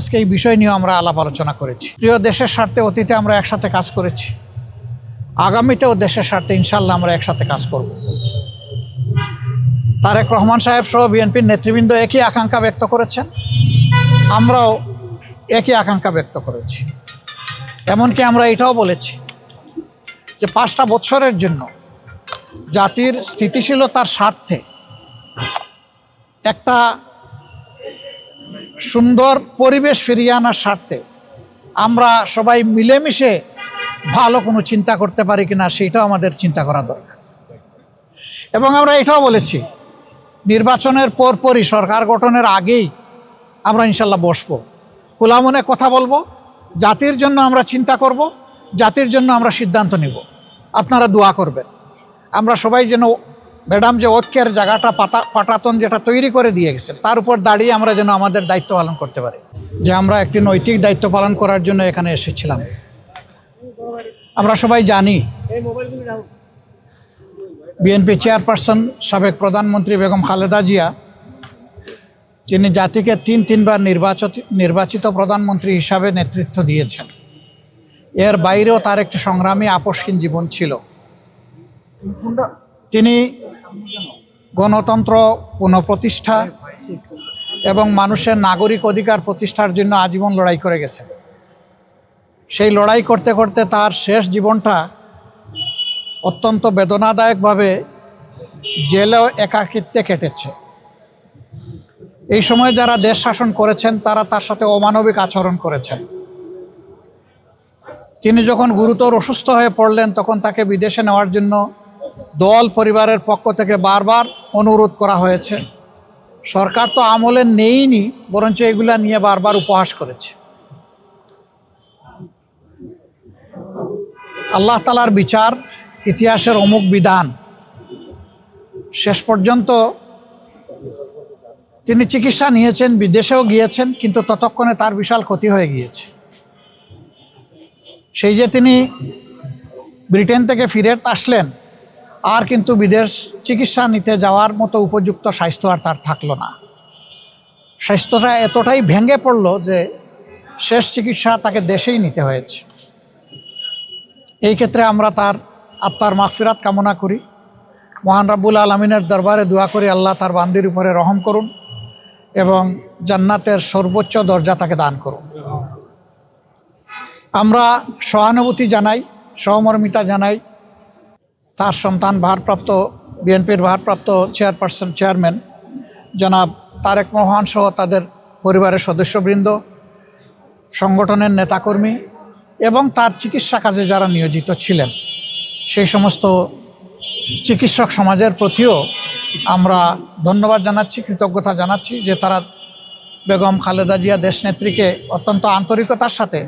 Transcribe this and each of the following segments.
আজকে এই বিষয় নিয়ে আমরা আলাপ আলোচনা করেছি। প্রিয় দেশের স্বার্থে অতীতে আমরা একসাথে কাজ করেছি, আগামীতেও দেশের স্বার্থে ইনশাল্লাহ আমরা একসাথে কাজ করব। তারেক রহমান সাহেব সহ বিএনপির নেতৃবৃন্দ একই আকাঙ্ক্ষা ব্যক্ত করেছেন, আমরাও একই আকাঙ্ক্ষা ব্যক্ত করেছি। এমনকি আমরা এটাও বলেছি যে 5টা বছরের জন্য জাতির স্থিতিশীলতার স্বার্থে একটা সুন্দর পরিবেশ ফিরিয়ে আনার স্বার্থে আমরা সবাই মিলেমিশে ভালো কোনো চিন্তা করতে পারি কিনা সেটাও আমাদের চিন্তা করা দরকার। এবং আমরা এটাও বলেছি নির্বাচনের পরপরই সরকার গঠনের আগেই আমরা ইনশাল্লাহ বসবো, খোলা মনে কথা বলবো, জাতির জন্য আমরা চিন্তা করব, জাতির জন্য আমরা সিদ্ধান্ত নিব। আপনারা দোয়া করবেন আমরা সবাই যেন ম্যাডাম যে ঐক্যের জায়গাটা পাটাতন যেটা তৈরি করে দিয়ে গেছেন তার উপর দাঁড়িয়ে আমরা যেন আমাদের দায়িত্ব পালন করতে পারি, যে আমরা একটি নৈতিক দায়িত্ব পালন করার জন্য এখানে এসেছিলাম। আমরা সবাই জানি বিএনপি চেয়ারপারসন সাবেক প্রধানমন্ত্রী বেগম খালেদা জিয়া, তিনি জাতিকে তিনবার নির্বাচিত প্রধানমন্ত্রী হিসাবে নেতৃত্ব দিয়েছেন। এর বাইরেও তার একটি সংগ্রামী আপসহীন জীবন ছিল। তিনি গণতন্ত্র পুনঃপ্রতিষ্ঠা এবং মানুষের নাগরিক অধিকার প্রতিষ্ঠার জন্য আজীবন লড়াই করে গেছেন। সেই লড়াই করতে করতে তার শেষ জীবনটা অত্যন্ত বেদনাদায়কভাবে জেলেও একাকিত্বে কেটেছে। এই সময় যারা দেশ শাসন করেছেন তারা তার সাথে অমানবিক আচরণ করেছেন। তিনি যখন গুরুতর অসুস্থ হয়ে পড়লেন তখন তাকে বিদেশে নেওয়ার জন্য দল পরিবারের পক্ষ থেকে বারবার অনুরোধ করা হয়েছে। সরকার তো আমলে নেইনি, বরঞ্চ এগুলা নিয়ে বারবার উপহাস করেছে। আল্লাহ তাআলার বিচার, ইতিহাসের অমুক বিধান, শেষ পর্যন্ত তিনি চিকিৎসা নিয়েছেন, বিদেশেও গিয়েছেন, কিন্তু ততক্ষণে তার বিশাল ক্ষতি হয়ে গিয়েছে। সেই যে তিনি ব্রিটেন থেকে ফিরে আসলেন, আর কিন্তু বিদেশ চিকিৎসা নিতে যাওয়ার মতো উপযুক্ত স্বাস্থ্য আর তার থাকলো না। স্বাস্থ্যটা এতটাই ভেঙে পড়ল যে শেষ চিকিৎসা তাকে দেশেই নিতে হয়েছে। এই ক্ষেত্রে আমরা তার আত্মার মাগফিরাত কামনা করি, মহান রাব্বুল আলামিনের দরবারে দোয়া করি আল্লাহ তার বান্দির উপরে রহম করুন এবং জান্নাতের সর্বোচ্চ দরজা তাকে দান করুন। আমরা সহানুভূতি জানাই, সহমর্মিতা জানাই তার সন্তান বিএনপির ভারপ্রাপ্ত চেয়ারম্যান জনাব তারেক রহমান সহ তাদের পরিবারের সদস্যবৃন্দ, সংগঠনের নেতাকর্মী এবং তার চিকিৎসা কাজে যারা নিয়োজিত ছিলেন সেই সমস্ত চিকিৎসক সমাজের প্রতিও আমরা ধন্যবাদ জানাচ্ছি, কৃতজ্ঞতা জানাচ্ছি যে তারা বেগম খালেদা জিয়া দেশনেত্রীকে অত্যন্ত আন্তরিকতার সাথে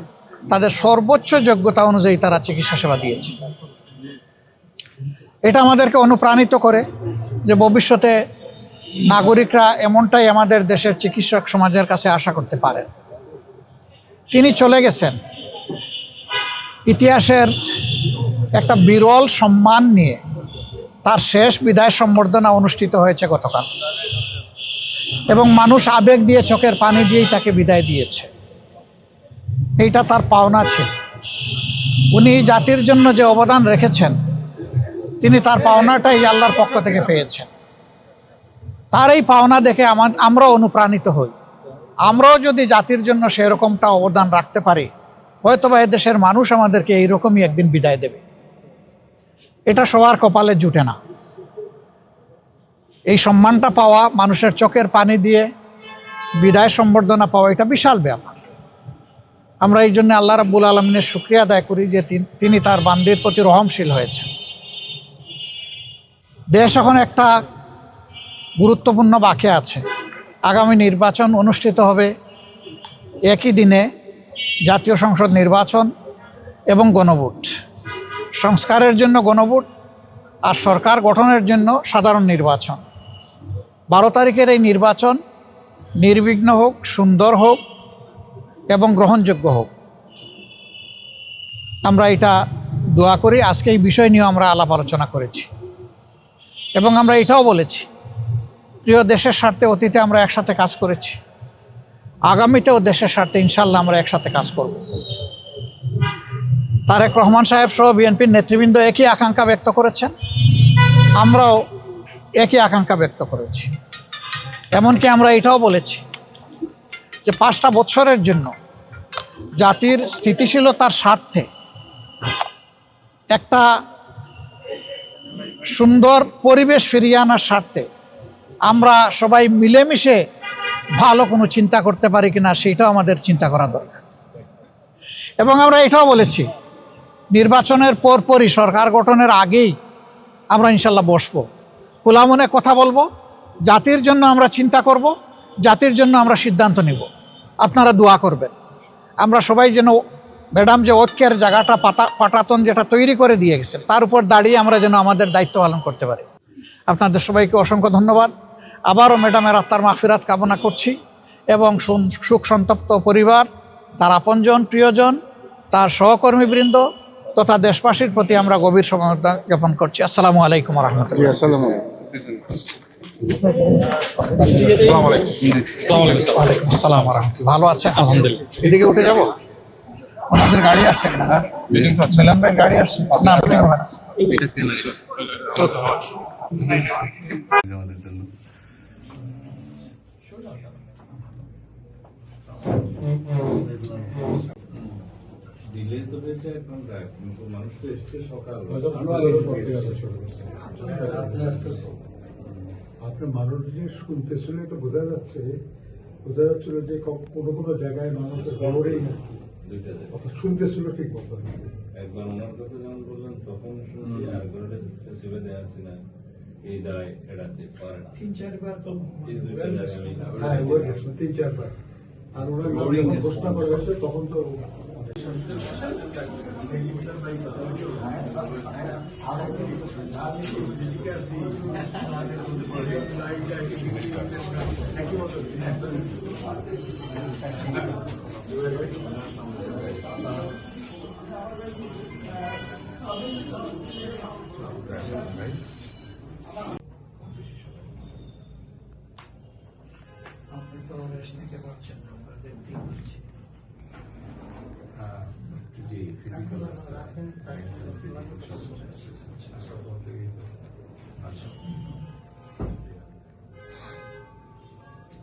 তাদের সর্বোচ্চ যোগ্যতা অনুযায়ী তারা চিকিৎসা সেবা দিয়েছে। এটা আমাদেরকে অনুপ্রাণিত করে যে ভবিষ্যতে নাগরিকরা এমনটাই আমাদের দেশের চিকিৎসক সমাজের কাছে আশা করতে পারেন। তিনি চলে গেছেন ইতিহাসের একটা বিরল সম্মান নিয়ে। তার শেষ বিদায় সম্বর্ধনা অনুষ্ঠিত হয়েছে গতকাল এবং মানুষ আবেগ দিয়ে, চোখের পানি দিয়েই তাকে বিদায় দিয়েছে। এইটা তার পাওনা ছিল। উনি জাতির জন্য যে অবদান রেখেছেন তিনি তার পাওনাটাই আল্লাহর পক্ষ থেকে পেয়েছেন। তার এই পাওনা দেখে আমরাও অনুপ্রাণিত হই। আমরাও যদি জাতির জন্য সেরকমটা অবদান রাখতে পারি, হয়তোবা এদেশের মানুষ আমাদেরকে এইরকমই একদিন বিদায় দেবে। এটা সবার কপালে জুটে না। এই সম্মানটা পাওয়া, মানুষের চোখের পানি দিয়ে বিদায় সম্বর্ধনা পাওয়া, এটা বিশাল ব্যাপার। আমরা এই জন্য আল্লাহ রাব্বুল আলামিনের শুকরিয়া আদায় করি যে তিনি তার বান্দির প্রতি রহমশীল হয়েছেন। দেশ এখন একটা গুরুত্বপূর্ণ বাঁকে আছে। আগামী নির্বাচন অনুষ্ঠিত হবে একই দিনে, জাতীয় সংসদ নির্বাচন এবং গণভোট। সংস্কারের জন্য গণভোট আর সরকার গঠনের জন্য সাধারণ নির্বাচন। 12 তারিখের এই নির্বাচন নির্বিঘ্ন হোক, সুন্দর হোক এবং গ্রহণযোগ্য হোক, আমরা এটা দোয়া করি। আজকে এই বিষয় নিয়ে আমরা আলাপ আলোচনা করেছি এবং আমরা এটাও বলেছি প্রিয় দেশের স্বার্থে অতীতে আমরা একসাথে কাজ করেছি, আগামীতেও দেশের স্বার্থে ইনশাল্লাহ আমরা একসাথে কাজ করব। তারেক রহমান সাহেব সহ বিএনপির নেতৃবৃন্দ একই আকাঙ্ক্ষা ব্যক্ত করেছেন, আমরাও একই আকাঙ্ক্ষা ব্যক্ত করেছি। এমনকি আমরা এটাও বলেছি যে 5টা বছরের জন্য জাতির স্থিতিশীলতার স্বার্থে একটা সুন্দর পরিবেশ ফিরিয়ে আনার স্বার্থে আমরা সবাই মিলেমিশে ভালো কোনো চিন্তা করতে পারি কিনা সেইটাও আমাদের চিন্তা করা দরকার। এবং আমরা এটাও বলেছি নির্বাচনের পরপরই, সরকার গঠনের আগেই আমরা ইনশাল্লাহ বসবো, খোলা মনে কথা বলবো, জাতির জন্য আমরা চিন্তা করব, জাতির জন্য আমরা সিদ্ধান্ত নিব। আপনারা দোয়া করবেন আমরা সবাই যেন ম্যাডাম যে ঐক্যের জায়গাটা পাটাতন যেটা তৈরি করে দিয়ে গেছেন তার উপর দাঁড়িয়ে আমরা যেন আমাদের দায়িত্ব পালন করতে পারি। আপনাদের সবাইকে অসংখ্য ধন্যবাদ। আবারও ম্যাডামের আত্মার মাগফিরাত কামনা করছি এবং সুখ সন্তপ্ত পরিবার, তার আপনজন, প্রিয়জন, তার সহকর্মীবৃন্দ তথা দেশবাসীর প্রতি আমরা গভীর সমবেদনা জ্ঞাপন করছি। আসসালামু আলাইকুম ওয়া রাহমাতুল্লাহ। ওয়ালাইকুম আসসালাম ওয়া রাহমাতুল্লাহ। ভালো আছেন? আলহামদুলিল্লাহ। এদিকে উঠে যাব? ওনাদের গাড়ি আসছে না? মিলন ভাই গাড়ি আসছে না? দিলে তো হয়েছে এখন কিন্তু মানুষ তো এসছে সকাল আপনার মানুষ যে শুনতেছিল এটা বোঝা যাচ্ছিল যে কোনো কোনো জায়গায় মানুষের খবরেই না অর্থাৎ শুনতেছিল ঠিক মতো। একবার ওনার কথা যেমন বললেন তখন শুনছি আর গরুটা ছেড়ে দেওয়া আছে না, এই দায় এড়াতে পারে না। 3-4 বার তো হ্যাঁ ওই 3-4 বার। আর ওরা যখন ঘোষণা করে গেছে তখন তো আপনি তো রেস্ট নিতে পারছেন না, আমরা দেখতেই পাচ্ছি। জি ফিজিক্যাল